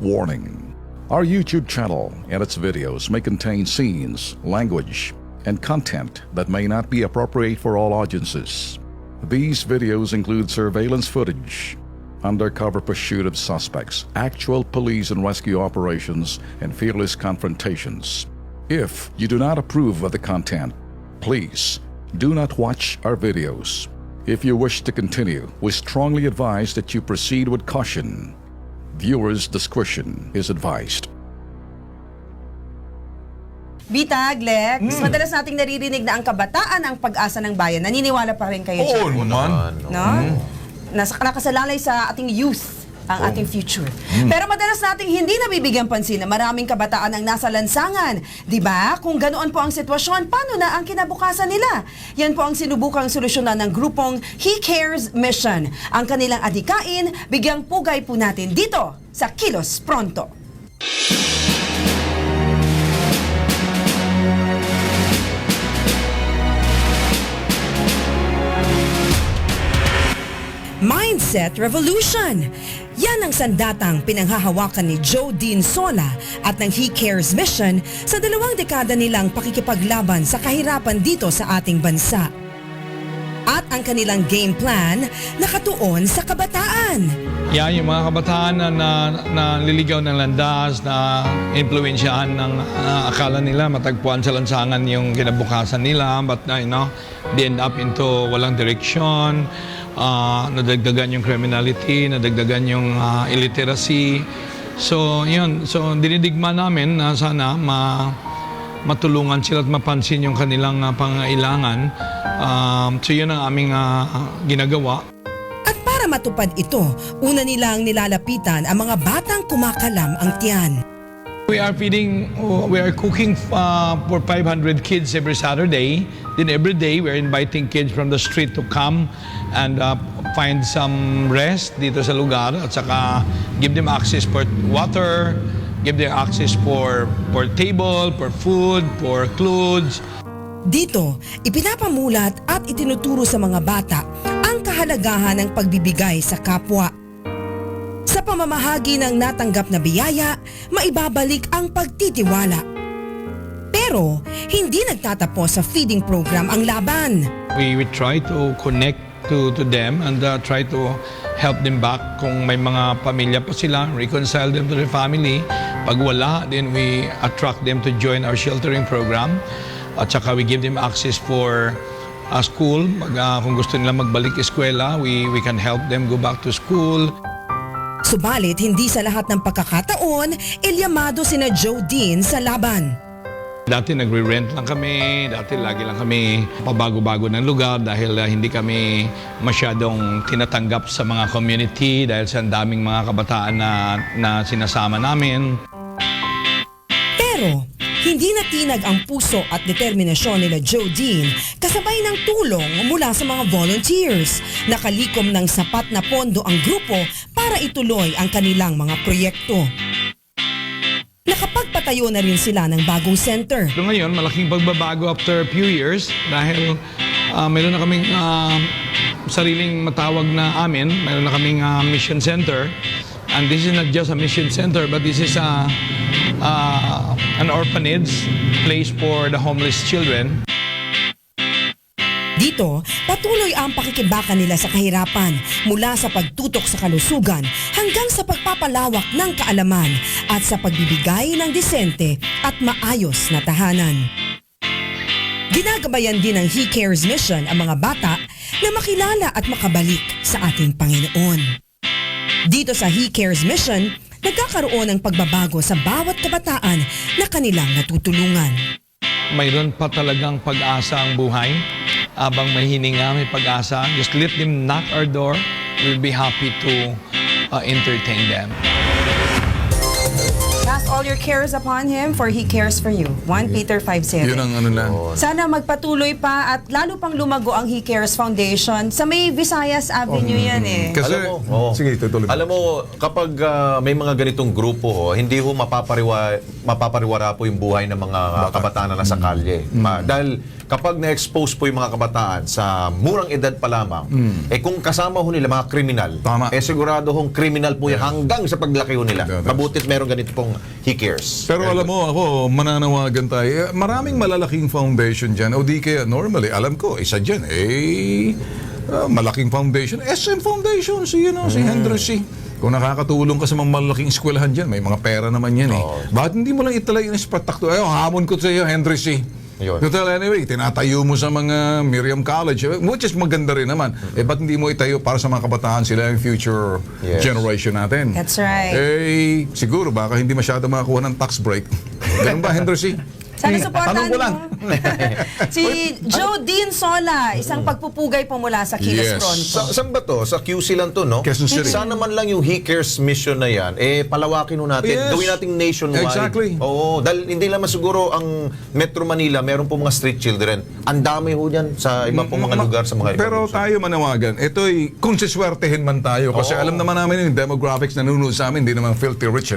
Warning: our YouTube channel and its videos may contain scenes, language, and content that may not be appropriate for all audiences. These videos include surveillance footage, undercover pursuit of suspects, actual police and rescue operations, and fearless confrontations. If you do not approve of the content, please do not watch our videos. If you wish to continue, we strongly advise that you proceed with caution. Viewers' discretion is advised. Bitag, Lex, madalas nating naririnig na ang kabataan ang pag-asa ng bayan. Naniniwala pa rin kayo dyan? Oo naman. No? Nakasalalay sa ating youth ang ating future. Pero madalas nating hindi nabibigyan pansin na maraming kabataan ang nasa lansangan. Diba? Kung ganoon po ang sitwasyon, paano na ang kinabukasan nila? Yan po ang sinubukang solusyonan ng grupong He Cares Mission. Ang kanilang adhikain, bigyang pugay po natin dito sa Kilos Pronto. Mindset Revolution. Yan ang sandatang pinanghahawakan ni Joe Dean Sola at ng He Cares Mission sa 2 dekada nilang pakikipaglaban sa kahirapan dito sa ating bansa. At ang kanilang game plan nakatuon sa kabataan. Yan, yung mga kabataan na liligaw ng landas, na impluwensyahan ng akala nila matagpuan sa lansangan yung kinabukasan nila, but they end up into walang direksyon, nadagdagan yung criminality, nadagdagan yung illiteracy. So, yun. So, dinidigma namin na sana matulungan sila at mapansin yung kanilang pangailangan. So, yun ang aming ginagawa. At para matupad ito, una nilang nilalapitan ang mga batang kumakalam ang tiyan. We are cooking for 500 kids every Saturday. Then every day, we're inviting kids from the street to come and find some rest dito sa lugar, at saka give them access for water, give them access for table, for food, for clothes. Dito, ipinapamulat at itinuturo sa mga bata ang kahalagahan ng pagbibigay sa kapwa. Sa pamamahagi ng natanggap na biyaya, maibabalik ang pagtitiwala. Pero, hindi nagtatapos sa feeding program ang laban. We try to connect to them and try to help them back. Kung may mga pamilya pa sila, reconcile them to their family. Pag wala, then we attract them to join our sheltering program. At saka we give them access for school. Kung gusto nila magbalik eskwela, we can help them go back to school. Subalit, hindi sa lahat ng pagkakataon, ilyamado sina Joe Dean sa laban. Dati nagre-rent lang kami, dati lagi lang kami pabago-bago ng lugar dahil hindi kami masyadong tinatanggap sa mga community dahil sa daming mga kabataan na sinasama namin. Pero, hindi natinag ang puso at determinasyon nila Joe Dean kasabay ng tulong mula sa mga volunteers. Nakalikom ng sapat na pondo ang grupo para ituloy ang kanilang mga proyekto. Nakapagpatayo na rin sila ng bagong center. So ngayon, malaking pagbabago after a few years dahil mayroon na kaming sariling matawag na amin. Mayroon na kaming mission center. And this is not just a mission center, but this is an orphanage place for the homeless children. Dito, patuloy ang pakikibaka nila sa kahirapan mula sa pagtutok sa kalusugan hanggang sa pagpapalawak ng kaalaman at sa pagbibigay ng disente at maayos na tahanan. Ginagabayan din ng He Cares Mission ang mga bata na makilala at makabalik sa ating Panginoon. Dito sa He Cares Mission, nagkakaroon ng pagbabago sa bawat kabataan na kanilang natutulungan. Mayroon pa talagang pag-asa ang buhay. Abang may hininga, may pag-asa, just let them knock our door. We'll be happy to entertain them. Cast all your cares upon Him, for He cares for you. 1 Peter 5:7. Yun ang ano na. Sana magpatuloy pa at lalo pang lumago ang He Cares Foundation. Sa may Visayas Avenue yan eh. Kasi, Alam mo, sige, tutuloy. Alam mo, kapag may mga ganitong grupo, hindi ho mapapariwara po yung buhay ng mga kabataan na nasa kalye. Dahil kapag na-expose po yung mga kabataan sa murang edad pa lamang, kung kasama ho nila mga kriminal, Tama. sigurado hong kriminal po yan hanggang sa paglaki ho nila. Yeah, Mabutit meron ganito pong He Cares. Pero alam mo, ako, mananawagan tayo. Maraming malalaking foundation dyan. O di kaya, normally, alam ko, isa dyan, malaking foundation. SM Foundation, si Henry C. Kung nakakatulong ka sa mga malaking eskwelahan dyan, may mga pera naman yan eh. Bakit hindi mo lang italay ng espatakto? Hamon ko sa iyo, Henry C. Yun. Total, anyway, tinatayo mo sa mga Miriam College, which is maganda rin naman. Ba't hindi mo itayo para sa mga kabataan, sila yung future generation natin? That's right. Siguro baka hindi masyado makakuha ng tax break. Ganun ba, Henry C? Sana supportan Tanong ko lang. mo. Si Joe Dean Sola, isang pagpupugay po mula sa Kilos Yes. Pronto. Saan ba to? Sa QC lang to, no? Quezon City. Sana man lang yung He Cares mission na yan, palawakin ho natin. Yes. Gawin nating nationwide. Exactly. Oo, dahil hindi naman siguro ang Metro Manila, meron po mga street children. Ang dami ho dyan sa iba pong mga lugar sa mga Pero tayo manawagan, ito'y kung siswertehin man tayo, kasi alam naman namin yung demographics na nanonood sa amin, hindi naman filthy rich,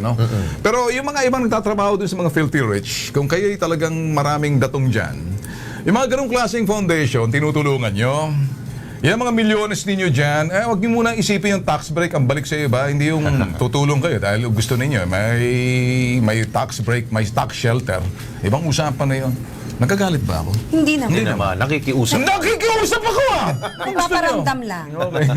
Pero yung mga ibang nagtatrabaho dun sa mga filthy rich, kung kayo'y talagang maraming datong dyan, yung mga ganong klaseng foundation, tinutulungan nyo. Yung mga milyones ninyo dyan, wag niyo muna isipin yung tax break, ang balik sa iba, hindi yung tutulong kayo dahil gusto ninyo, may tax break, may tax shelter. Ibang usapan na yun. Nagkagalit ba ako? Hindi naman. Hindi naman, nakikiusap. Nakikiusap ako ah! Nagpaparamdam lang. Okay.